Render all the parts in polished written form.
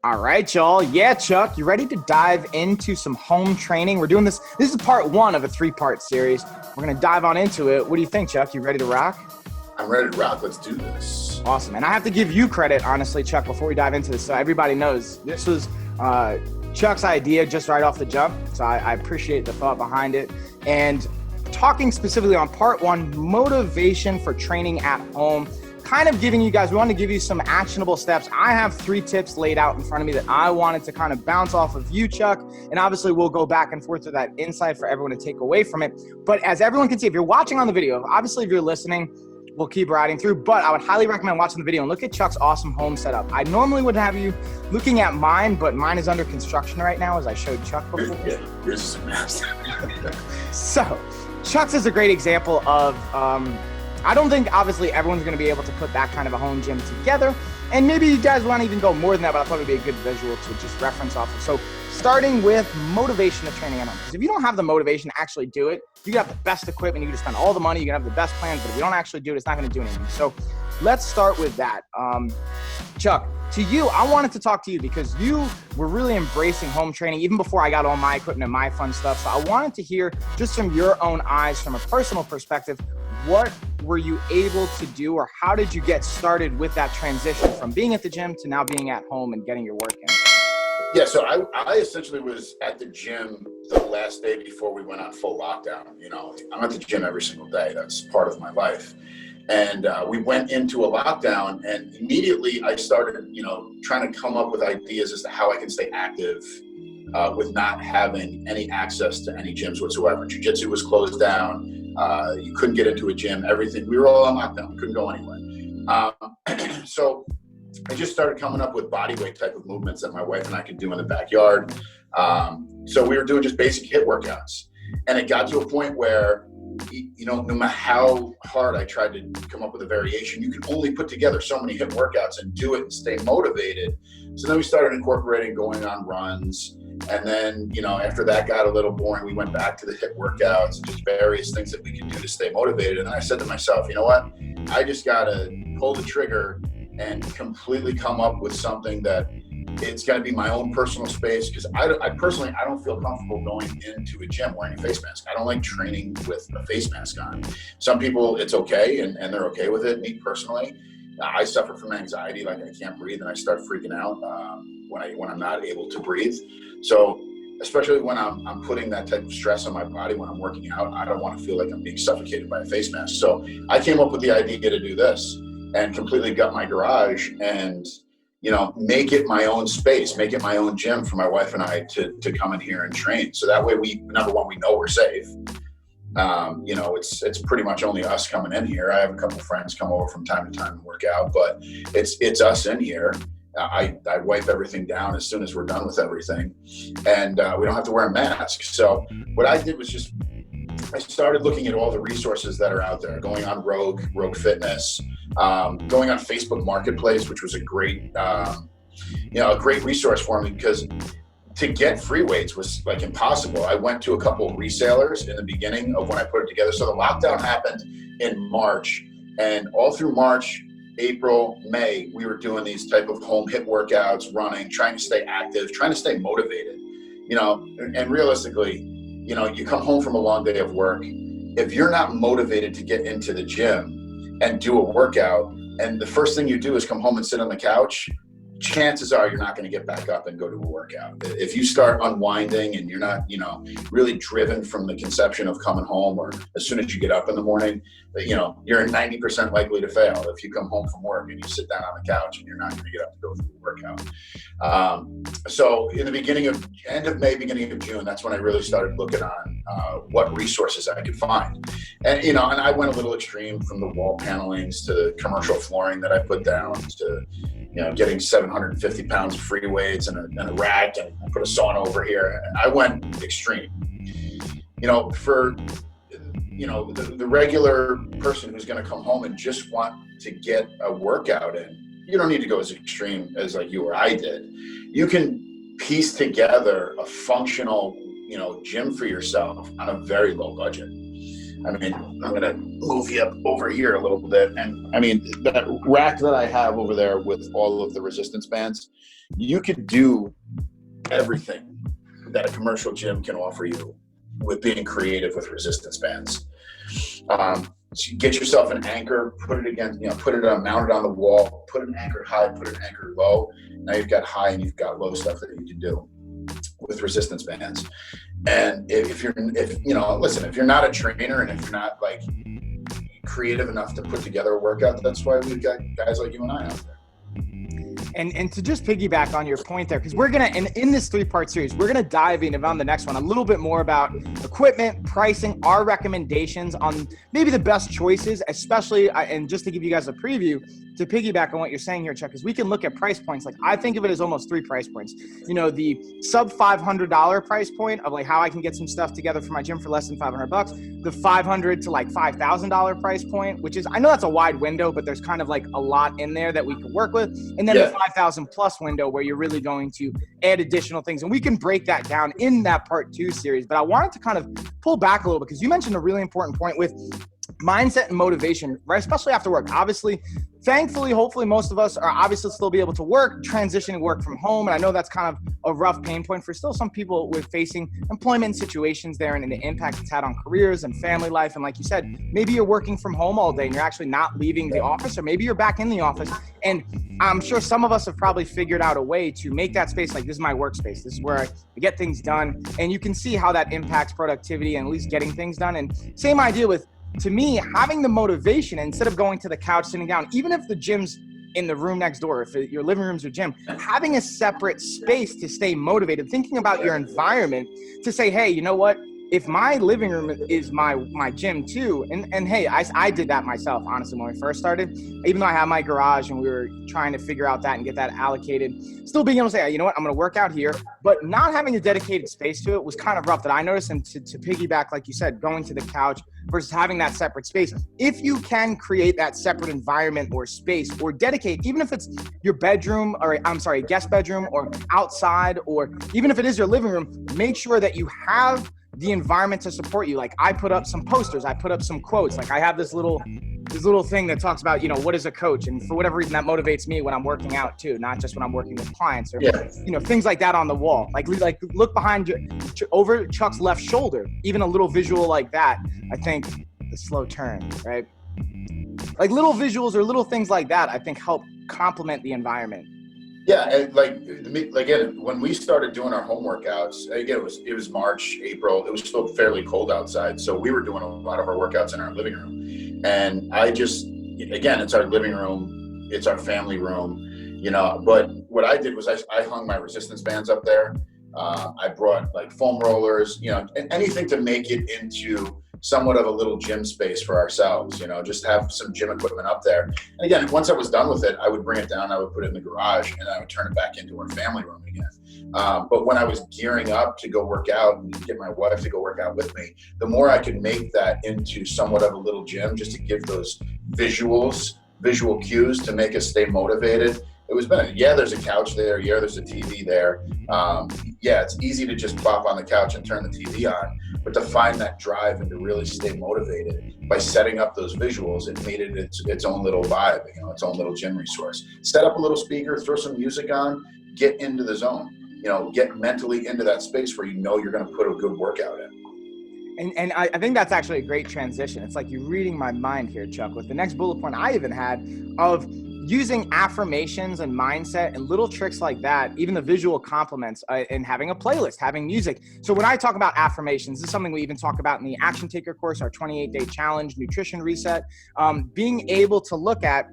All right, y'all. Yeah, Chuck, you ready to dive into some home training? We're doing this. This is part one of a 3-part series. We're going to dive on into it. What do you think, Chuck? You ready to rock? I'm ready to rock. Let's do this. Awesome. And I have to give you credit, honestly, Chuck, before we dive into this. So everybody knows this was Chuck's idea just right off the jump. So I appreciate the thought behind it. And talking specifically on part one, motivation for training at home. Kind of giving you guys, we want to give you some actionable steps. I have 3 tips laid out in front of me that I wanted to kind of bounce off of you, Chuck. And obviously we'll go back and forth with that insight for everyone to take away from it. But as everyone can see, if you're watching on the video, obviously if you're listening, we'll keep riding through, but I would highly recommend watching the video and look at Chuck's awesome home setup. I normally would have you looking at mine, but mine is under construction right now, as I showed Chuck before. Yeah, yours is a mess. So Chuck's is a great example of, I don't think obviously everyone's going to be able to put that kind of a home gym together. And maybe you guys want to even go more than that, but I thought it'd be a good visual to just reference off of. So starting with motivation of training at home. Because if you don't have the motivation to actually do it, you can have the best equipment, you can spend all the money, you can have the best plans, but if you don't actually do it, it's not going to do anything. So let's start with that. Chuck, to you, I wanted to talk to you because you were really embracing home training even before I got all my equipment and my fun stuff. So I wanted to hear just from your own eyes, from a personal perspective, what were you able to do, or how did you get started with that transition from being at the gym to now being at home and getting your work in? Yeah, so I essentially was at the gym the last day before we went on full lockdown. You know, I'm at the gym every single day. That's part of my life. And we went into a lockdown, and immediately I started, trying to come up with ideas as to how I can stay active with not having any access to any gyms whatsoever. Jiu-jitsu was closed down. You couldn't get into a gym, everything. We were all on lockdown. We couldn't go anywhere. So I just started coming up with body weight type of movements that my wife and I could do in the backyard. So we were doing just basic HIIT workouts. And it got to a point where, no matter how hard I tried to come up with a variation, you can only put together so many HIIT workouts and do it and stay motivated. So then we started incorporating going on runs. And then, after that got a little boring, we went back to the HIIT workouts and just various things that we can do to stay motivated. And then I said to myself, you know what? I just got to pull the trigger and completely come up with something that it's got to be my own personal space, because I personally don't feel comfortable going into a gym wearing a face mask. I don't like training with a face mask on. Some people, it's okay, and they're okay with it. Me personally, I suffer from anxiety, like I can't breathe, and I start freaking out when I'm not able to breathe. So especially when I'm putting that type of stress on my body when I'm working out, I don't want to feel like I'm being suffocated by a face mask. So I came up with the idea to do this and completely gut my garage and make it my own space, make it my own gym for my wife and I to come in here and train. So that way number one, we know we're safe. It's pretty much only us coming in here. I have a couple of friends come over from time to time and work out, but it's us in here. I wipe everything down as soon as we're done with everything, and we don't have to wear a mask. So what I did was I started looking at all the resources that are out there, going on Rogue Fitness, going on Facebook Marketplace, which was a great resource for me, because to get free weights was like impossible. I went to a couple of resellers in the beginning of when I put it together. So the lockdown happened in March, and all through March, April, May, we were doing these type of home HIIT workouts, running, trying to stay active, trying to stay motivated, and realistically, you come home from a long day of work. If you're not motivated to get into the gym and do a workout, and the first thing you do is come home and sit on the couch, chances are you're not going to get back up and go to a workout. If you start unwinding and you're not, really driven from the conception of coming home, or as soon as you get up in the morning, you're 90% likely to fail if you come home from work and you sit down on the couch and you're not going to get up to go through the workout. So in the end of May, beginning of June, that's when I really started looking on what resources I could find. And, and I went a little extreme, from the wall panelings to the commercial flooring that I put down to, getting 750 pounds of free weights and a rack, and I put a sauna over here. I went extreme. For the regular person who's going to come home and just want to get a workout in, you don't need to go as extreme as like you or I did. You can piece together a functional, gym for yourself on a very low budget. I mean, I'm going to move you up over here a little bit. And I mean, that rack that I have over there with all of the resistance bands, you could do everything that a commercial gym can offer you with being creative with resistance bands. So you get yourself an anchor, put it against, put it mount it on the wall, put an anchor high, put an anchor low. Now you've got high and you've got low stuff that you can do with resistance bands. And if you're not a trainer and if you're not like creative enough to put together a workout, that's why we've got guys like you and I out there. And to just piggyback on your point there, because we're going to, in this 3-part series, we're going to dive in on the next one a little bit more about equipment, pricing, our recommendations on maybe the best choices, especially, and just to give you guys a preview, to piggyback on what you're saying here, Chuck, is we can look at price points. Like I think of it as almost 3 price points. The sub $500 price point of like how I can get some stuff together for my gym for less than $500, the $500 to like $5,000 price point, which is, I know that's a wide window, but there's kind of like a lot in there that we could work with. And then the 5,000 plus window where you're really going to add additional things. And we can break that down in that part 2 series. But I wanted to kind of pull back a little bit because you mentioned a really important point with mindset and motivation, right? Especially after work. Obviously, thankfully, hopefully most of us are obviously still be able to work, transitioning work from home. And I know that's kind of a rough pain point for still some people with facing employment situations there and the impact it's had on careers and family life. And like you said, maybe you're working from home all day and you're actually not leaving the office, or maybe you're back in the office. And I'm sure some of us have probably figured out a way to make that space like, this is my workspace. This is where I get things done. And you can see how that impacts productivity and at least getting things done. And same idea with, to me, having the motivation instead of going to the couch, sitting down, even if the gym's in the room next door, if your living room's your gym, having a separate space to stay motivated, thinking about your environment to say, hey, you know what? If my living room is my gym too, and hey, I did that myself, honestly, when we first started, even though I had my garage and we were trying to figure out that and get that allocated, still being able to say, you know what, I'm going to work out here, but not having a dedicated space to it was kind of rough that I noticed. And to piggyback, like you said, going to the couch versus having that separate space. If you can create that separate environment or space or dedicate, even if it's your bedroom, or guest bedroom or outside, or even if it is your living room, make sure that you have the environment to support you. Like I put up some posters, I put up some quotes. Like I have this little thing that talks about, what is a coach? And for whatever reason that motivates me when I'm working out too, not just when I'm working with clients or, things like that on the wall. Like look behind over Chuck's left shoulder, even a little visual like that. I think the slow turn, right? Like little visuals or little things like that, I think help complement the environment. Yeah, and again, when we started doing our home workouts, again, it was March, April. It was still fairly cold outside, so we were doing a lot of our workouts in our living room. And it's our living room, it's our family room, But what I did was I hung my resistance bands up there. I brought like foam rollers, anything to make it into somewhat of a little gym space for ourselves, just have some gym equipment up there. And again, once I was done with it, I would bring it down, I would put it in the garage, and I would turn it back into our family room again. But when I was gearing up to go work out and get my wife to go work out with me, the more I could make that into somewhat of a little gym, just to give those visual cues to make us stay motivated. It was better. Yeah, there's a couch there. Yeah, there's a TV there. It's easy to just plop on the couch and turn the TV on, but to find that drive and to really stay motivated by setting up those visuals, it made it its own little vibe, its own little gym resource. Set up a little speaker, throw some music on, get into the zone, get mentally into that space where you're going to put a good workout in. And I think that's actually a great transition. It's like you're reading my mind here, Chuck, with the next bullet point I even had of using affirmations and mindset and little tricks like that, even the visual complements, and having a playlist, having music. So when I talk about affirmations, this is something we even talk about in the Action Taker course, our 28-day challenge, nutrition reset, being able to look at,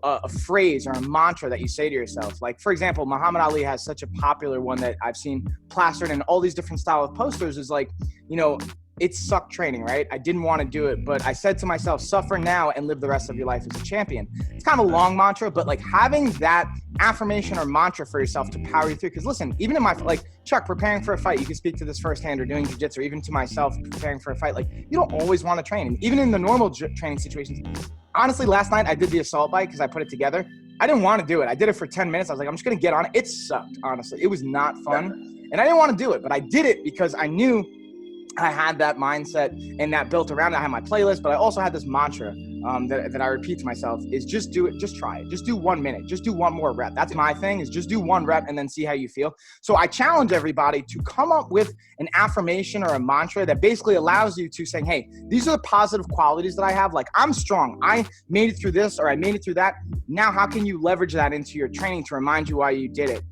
a phrase or a mantra that you say to yourself. Like, for example, Muhammad Ali has such a popular one that I've seen plastered in all these different style of posters is like, it sucked training, right? I didn't want to do it, but I said to myself, suffer now and live the rest of your life as a champion. It's kind of a long mantra, but like having that affirmation or mantra for yourself to power you through. Because listen, even in Chuck, preparing for a fight, you can speak to this firsthand, or doing jiu-jitsu, or even to myself, preparing for a fight, like you don't always want to train. And even in the normal training situations, honestly, last night I did the assault bike because I put it together. I didn't want to do it. I did it for 10 minutes. I was like, I'm just going to get on it. It sucked, honestly. It was not fun. And I didn't want to do it, but I did it because I knew I had that mindset and that built around it. I had my playlist, but I also had this mantra that I repeat to myself is just do it. Just try it. Just do 1 minute. Just do one more rep. That's my thing, is just do one rep and then see how you feel. So I challenge everybody to come up with an affirmation or a mantra that basically allows you to say, hey, these are the positive qualities that I have. Like, I'm strong. I made it through this, or I made it through that. Now, how can you leverage that into your training to remind you why you did it?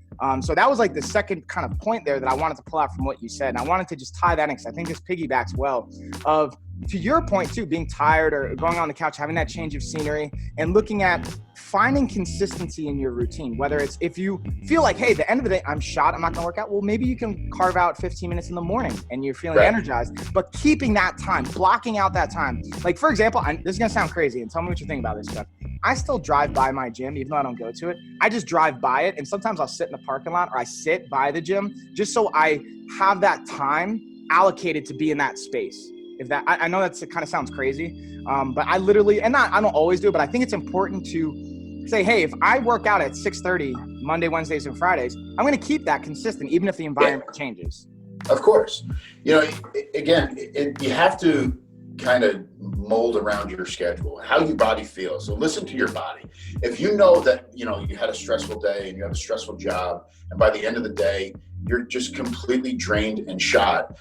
So that was like the second kind of point there that I wanted to pull out from what you said. And I wanted to just tie that in, because I think this piggybacks well of, to your point too, being tired or going on the couch, having that change of scenery, and looking at finding consistency in your routine. Whether it's, if you feel like, hey, the end of the day, I'm shot, I'm not gonna work out. Well, maybe you can carve out 15 minutes in the morning and you're feeling energized, but keeping that time, blocking out that time. Like, for example, this is gonna sound crazy, and tell me what you think about this, Chuck. I still drive by my gym, even though I don't go to it. I just drive by it, and sometimes I'll sit in the parking lot, or I sit by the gym just so I have that time allocated to be in that space. If that, I know that's, it kind of sounds crazy, but I literally, and I don't always do it, but I think it's important to say, hey, if I work out at 6:30 Monday, Wednesdays, and Fridays, I'm going to keep that consistent, even if the environment changes. Of course. You know, again, you have to kind of mold around your schedule, how your body feels. So listen to your body. If you know that, you know, you had a stressful day and you have a stressful job, and by the end of the day, you're just completely drained and shot,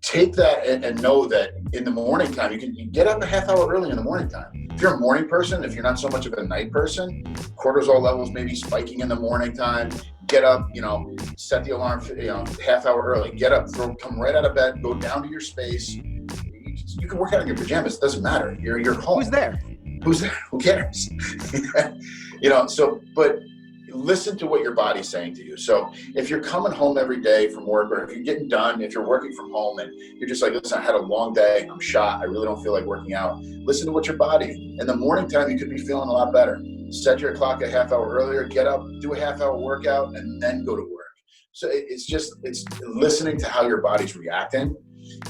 take that and know that in the morning time, you get up a half hour early in the morning time. If you're a morning person, if you're not so much of a night person, cortisol levels maybe spiking in the morning time, get up, you know, set the alarm, you know, half hour early, get up, come right out of bed, go down to your space. You can work out in your pajamas. It doesn't matter. You're home. Who's there? Who cares? You know, so, but listen to what your body's saying to you. So if you're coming home every day from work, or if you're getting done, if you're working from home and you're just like, listen, I had a long day, I'm shot, I really don't feel like working out. Listen to what your body, in the morning time, you could be feeling a lot better. Set your clock a half hour earlier, get up, do a half hour workout, and then go to work. So it's listening to how your body's reacting,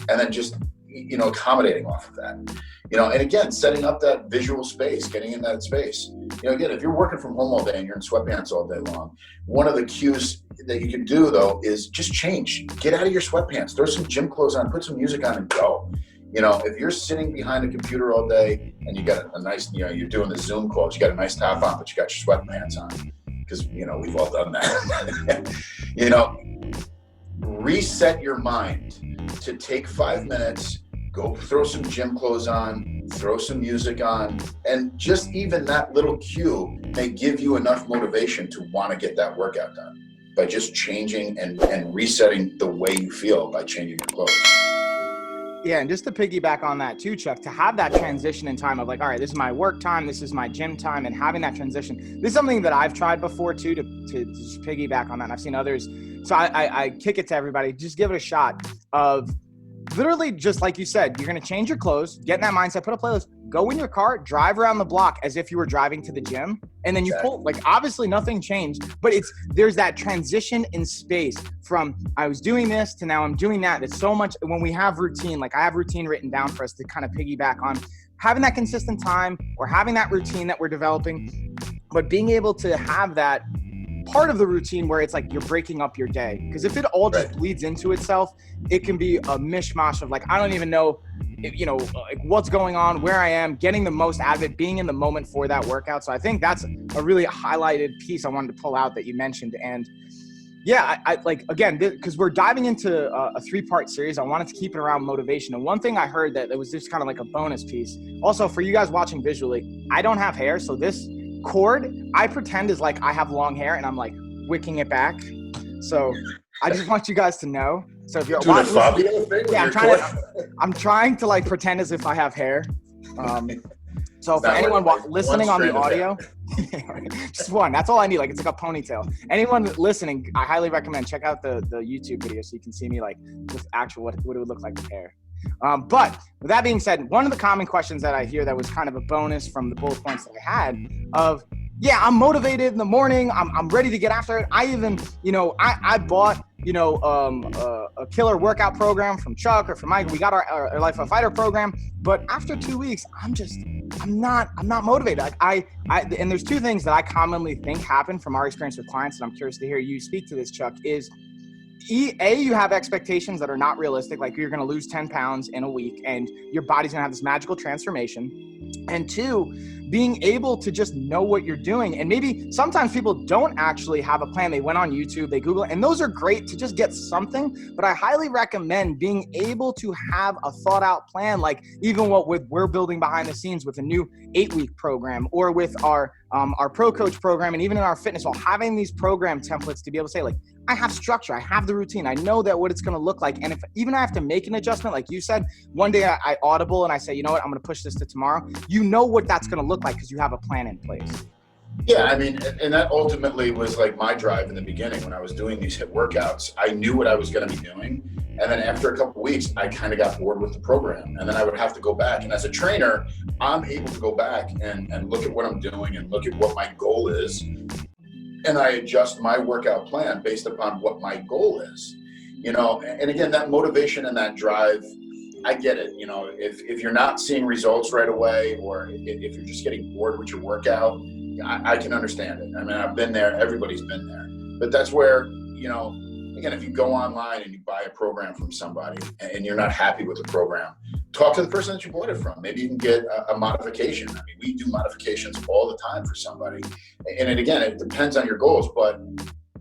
and then just, you know, accommodating off of that, you know, and again, setting up that visual space, getting in that space. You know, again, if you're working from home all day and you're in sweatpants all day long, one of the cues that you can do though is just change, get out of your sweatpants, throw some gym clothes on, put some music on and go. You know, if you're sitting behind a computer all day and you got a nice, you know, you're doing the Zoom calls, you got a nice top on, but you got your sweatpants on, because, you know, we've all done that. You know, reset your mind to take 5 minutes, go throw some gym clothes on, throw some music on, and just even that little cue may give you enough motivation to want to get that workout done by just changing and resetting the way you feel by changing your clothes. Yeah, and just to piggyback on that too, Chuck, to have that transition in time of like, all right, this is my work time, this is my gym time, and having that transition. This is something that I've tried before too, to just piggyback on that. And I've seen others. So I kick it to everybody, just give it a shot of literally, just like you said, you're going to change your clothes, get in that mindset, put a playlist, go in your car, drive around the block as if you were driving to the gym. And then you pull, like, obviously nothing changed, but there's that transition in space from I was doing this to now I'm doing that. It's so much when we have routine, like I have routine written down for us to kind of piggyback on having that consistent time or having that routine that we're developing, but being able to have that part of the routine where it's like you're breaking up your day. Because if it all just bleeds into itself, it can be a mishmash of like, I don't even know, you know, like what's going on, where I am, getting the most out of it, being in the moment for that workout. So I think that's a really highlighted piece I wanted to pull out that you mentioned. And yeah, I like, again, because we're diving into a 3-part series, I wanted to keep it around motivation. And one thing I heard that it was just kind of like a bonus piece. Also, for you guys watching visually, I don't have hair. So this cord, I pretend is like I have long hair and I'm like wicking it back. So I just want you guys to know. So if you're watching, yeah, I'm trying to like pretend as if I have hair. So for anyone listening on the audio, just one, that's all I need. Like it's like a ponytail. Anyone listening, I highly recommend check out the YouTube video so you can see me like with actual what it would look like with hair. But with that being said, one of the common questions that I hear that was kind of a bonus from the bullet points that I had of, yeah, I'm motivated in the morning. I'm ready to get after it. I even, you know, I bought, you know, a killer workout program from Chuck or from Mike. We got our Life of a Fighter program. But after 2 weeks, I'm not motivated. Like and there's two things that I commonly think happen from our experience with clients. And I'm curious to hear you speak to this, Chuck, is you have expectations that are not realistic. Like you're going to lose 10 pounds in a week and your body's going to have this magical transformation. And two, being able to just know what you're doing. And maybe sometimes people don't actually have a plan. They went on YouTube, they Google it, and those are great to just get something. But I highly recommend being able to have a thought out plan, like even what we're building behind the scenes with a new 8-week program, or with our pro coach program, and even in our fitness, while having these program templates to be able to say, like, I have structure, I have the routine, I know that what it's going to look like. And if even I have to make an adjustment, like you said, one day I audible and I say, you know what, I'm going to push this to tomorrow. You know what that's going to look like because you have a plan in place. Yeah, I mean, and that ultimately was like my drive in the beginning when I was doing these HIIT workouts. I knew what I was going to be doing. And then after a couple of weeks, I kind of got bored with the program. And then I would have to go back. And as a trainer, I'm able to go back and look at what I'm doing and look at what my goal is. And I adjust my workout plan based upon what my goal is, you know. And again, that motivation and that drive, I get it. You know, if you're not seeing results right away, or if you're just getting bored with your workout, I can understand it. I mean, I've been there. Everybody's been there. But that's where, you know, again, if you go online and you buy a program from somebody and you're not happy with the program, talk to the person that you bought it from. Maybe you can get a modification. I mean, we do modifications all the time for somebody. And it depends on your goals, but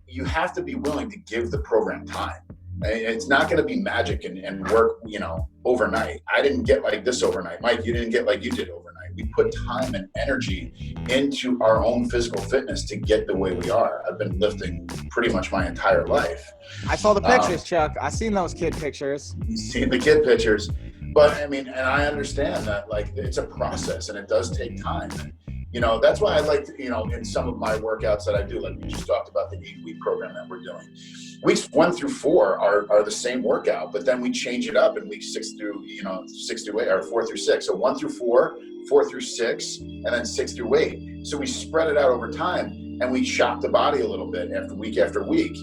you have to be willing to give the program time. It's not going to be magic and work, you know, overnight. I didn't get like this overnight. Mike, you didn't get like you did overnight. We put time and energy into our own physical fitness to get the way we are. I've been lifting pretty much my entire life. I saw the pictures, Chuck. I seen those kid pictures. Seen the kid pictures. But I mean, and I understand that like it's a process and it does take time. And, you know, that's why I like to, you know, in some of my workouts that I do, like we just talked about the 8-week program that we're doing. Weeks 1 through 4 are the same workout, but then we change it up in weeks 6 through 8, or 4 through 6. So 1 through 4, 4 through 6, and then 6 through 8. So we spread it out over time and we shock the body a little bit after week.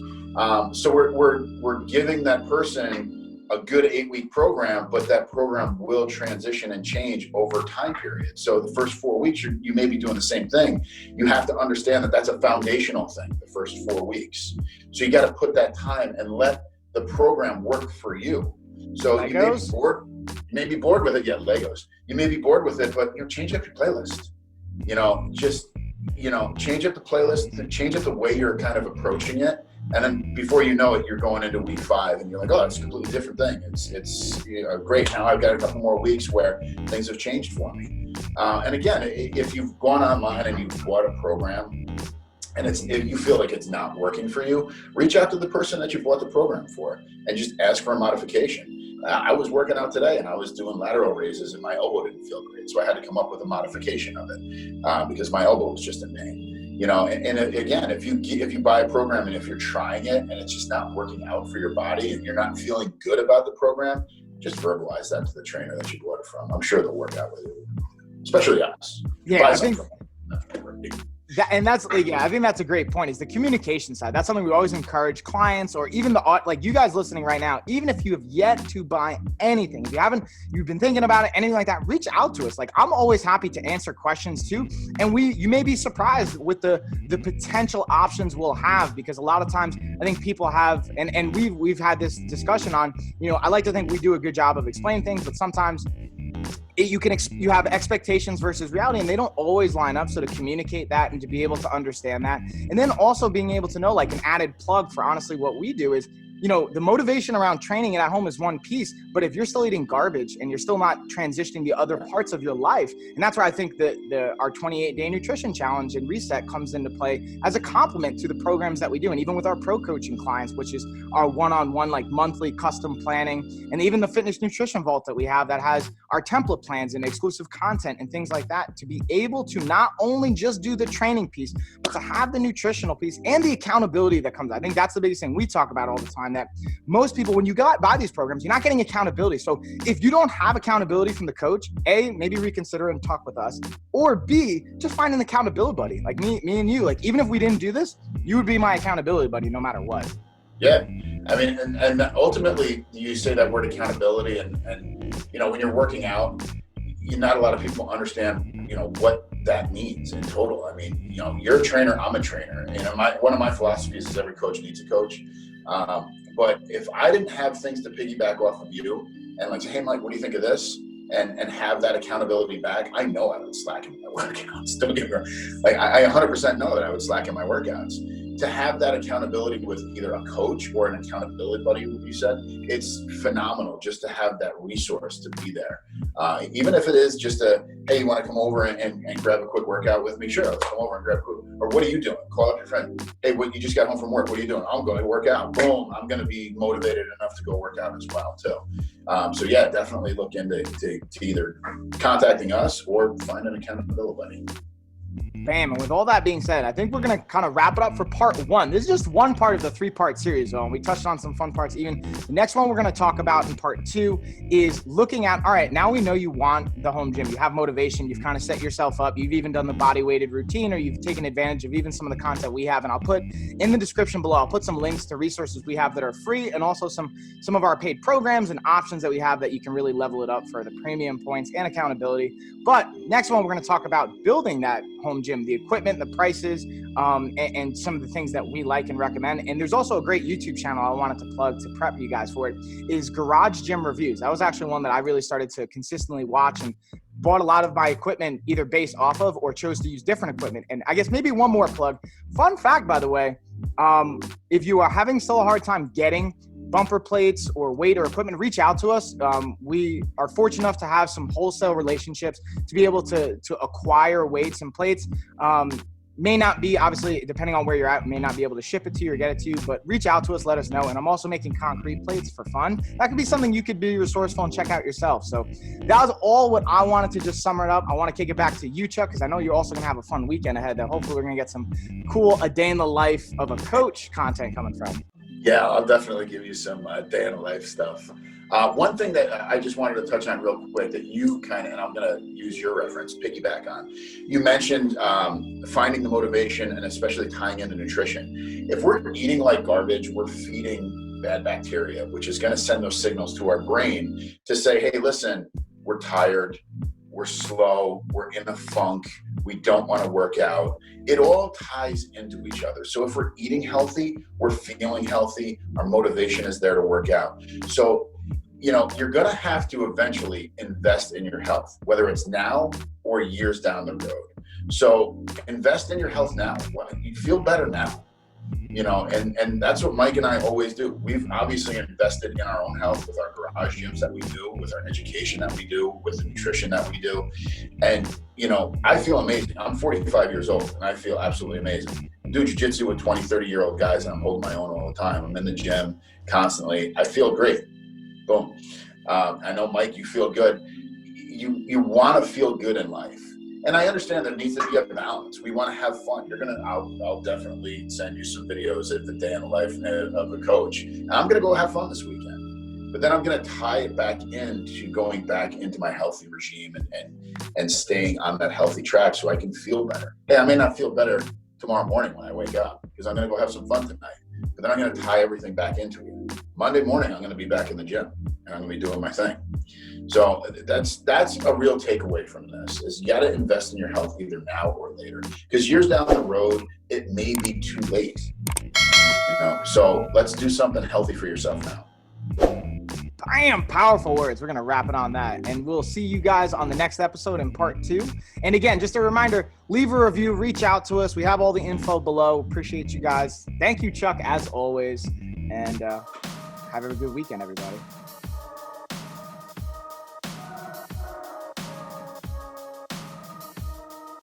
So we're giving that person a good 8-week program, but that program will transition and change over time period. So the first 4 weeks, you may be doing the same thing. You have to understand that that's a foundational thing, the first 4 weeks. So you got to put that time and let the program work for you. So Legos? You may be bored with it. Yeah, Legos. You may be bored with it, but you know, change up your playlist. You know, just, you know, change up the playlist, change up the way you're kind of approaching it. And then before you know it, you're going into week 5 and you're like, oh, it's a completely different thing. It's you know, great. Now I've got a couple more weeks where things have changed for me. And again, if you've gone online and you've bought a program and if you feel like it's not working for you, reach out to the person that you bought the program for and just ask for a modification. I was working out today and I was doing lateral raises and my elbow didn't feel great. So I had to come up with a modification of it because my elbow was just in pain. You know, and again, if you buy a program and if you're trying it and it's just not working out for your body and you're not feeling good about the program, just verbalize that to the trainer that you bought it from. I'm sure they'll work out with you, especially us. Yeah, I think I think that's a great point, is the communication side. That's something we always encourage clients, or even like you guys listening right now, even if you have yet to buy anything, if you've been thinking about it, anything like that, reach out to us. Like, I'm always happy to answer questions too. And you may be surprised with the potential options we'll have, because a lot of times I think people have, and we've had this discussion on, you know, I like to think we do a good job of explaining things, but sometimes you have expectations versus reality, and they don't always line up. So to communicate that and to be able to understand that, and then also being able to know, like, an added plug for honestly what we do is, you know, the motivation around training at home is one piece, but if you're still eating garbage and you're still not transitioning the other parts of your life, and that's where I think that our 28-day nutrition challenge and reset comes into play as a complement to the programs that we do. And even with our pro coaching clients, which is our one-on-one, like, monthly custom planning, and even the fitness nutrition vault that we have that has our template plans and exclusive content and things like that, to be able to not only just do the training piece, but to have the nutritional piece and the accountability that comes. I think that's the biggest thing we talk about all the time, that most people, when you buy these programs, you're not getting accountability. So if you don't have accountability from the coach, A, maybe reconsider and talk with us, or B, just find an accountability buddy. Like me and you, like, even if we didn't do this, you would be my accountability buddy no matter what. Yeah. I mean, and ultimately you say that word accountability, and you know, when you're working out, not a lot of people understand, you know, what that means in total. I mean, you know, you're a trainer, I'm a trainer. You know, one of my philosophies is every coach needs a coach. But if I didn't have things to piggyback off of you and like say, hey, Mike, what do you think of this? and have that accountability back, I know I would slack in my workouts. Don't get me wrong. Like I 100% know that I would slack in my workouts. To have that accountability with either a coach or an accountability buddy, you said, it's phenomenal just to have that resource to be there. Even if it is just hey, you want to come over and grab a quick workout with me? Sure, let's come over and grab a quick. Or what are you doing? Call up your friend. Hey, you just got home from work. What are you doing? I'm going to work out. Boom. I'm going to be motivated enough to go work out as well, too. So yeah, definitely look into to either contacting us or find an accountability buddy. Bam. And with all that being said, I think we're going to kind of wrap it up for part one. This is just one part of the 3-part series, though. And we touched on some fun parts. Even the next one we're going to talk about in part 2 is looking at, all right, now we know you want the home gym. You have motivation. You've kind of set yourself up. You've even done the body weighted routine, or you've taken advantage of even some of the content we have. And I'll put in the description below, I'll put some links to resources we have that are free, and also some of our paid programs and options that we have that you can really level it up for the premium points and accountability. But next one, we're going to talk about building that home gym, the equipment, the prices, and some of the things that we like and recommend. And there's also a great YouTube channel I wanted to plug to prep you guys for it, is Garage Gym Reviews. That was actually one that I really started to consistently watch, and bought a lot of my equipment either based off of or chose to use different equipment. And I guess maybe one more plug. Fun fact, by the way, if you are having still a hard time getting bumper plates or weight or equipment, reach out to us. We are fortunate enough to have some wholesale relationships to be able to acquire weights and plates. May not be, obviously, depending on where you're at, may not be able to ship it to you or get it to you, but reach out to us, let us know. And I'm also making concrete plates for fun. That could be something you could be resourceful and check out yourself. So that was all what I wanted to just sum it up. I want to kick it back to you, Chuck, because I know you're also going to have a fun weekend ahead that hopefully we're going to get some cool a day in the life of a coach content coming from. Yeah, I'll definitely give you some day in the life stuff. One thing that I just wanted to touch on real quick that you kind of, and I'm going to use your reference, piggyback on. You mentioned finding the motivation and especially tying into nutrition. If we're eating like garbage, we're feeding bad bacteria, which is going to send those signals to our brain to say, hey, listen, we're tired, we're slow, we're in a funk, we don't want to work out. It all ties into each other. So if we're eating healthy, we're feeling healthy, our motivation is there to work out. So, you're going to have to eventually invest in your health, whether it's now or years down the road. So invest in your health now. You feel better now. And that's what Mike and I always do. We've obviously invested in our own health with our garage gyms that we do, with our education that we do, with the nutrition that we do. And, I feel amazing. I'm 45 years old and I feel absolutely amazing. I do jiu-jitsu with 20, 30-year-old guys and I'm holding my own all the time. I'm in the gym constantly. I feel great. Boom. I know, Mike, you feel good. You want to feel good in life. And I understand there needs to be a balance. We want to have fun. I'll definitely send you some videos of the day in the life of a coach. And I'm going to go have fun this weekend. But then I'm going to tie it back into going back into my healthy regime and staying on that healthy track so I can feel better. Hey, I may not feel better tomorrow morning when I wake up because I'm going to go have some fun tonight. But then I'm going to tie everything back into it. Monday morning, I'm going to be back in the gym and I'm going to be doing my thing. So that's a real takeaway from this is you got to invest in your health either now or later, because years down the road, it may be too late. So let's do something healthy for yourself now. Bam, powerful words. We're going to wrap it on that. And we'll see you guys on the next episode in part 2. And again, just a reminder, leave a review, reach out to us. We have all the info below. Appreciate you guys. Thank you, Chuck, as always. And have a good weekend, everybody.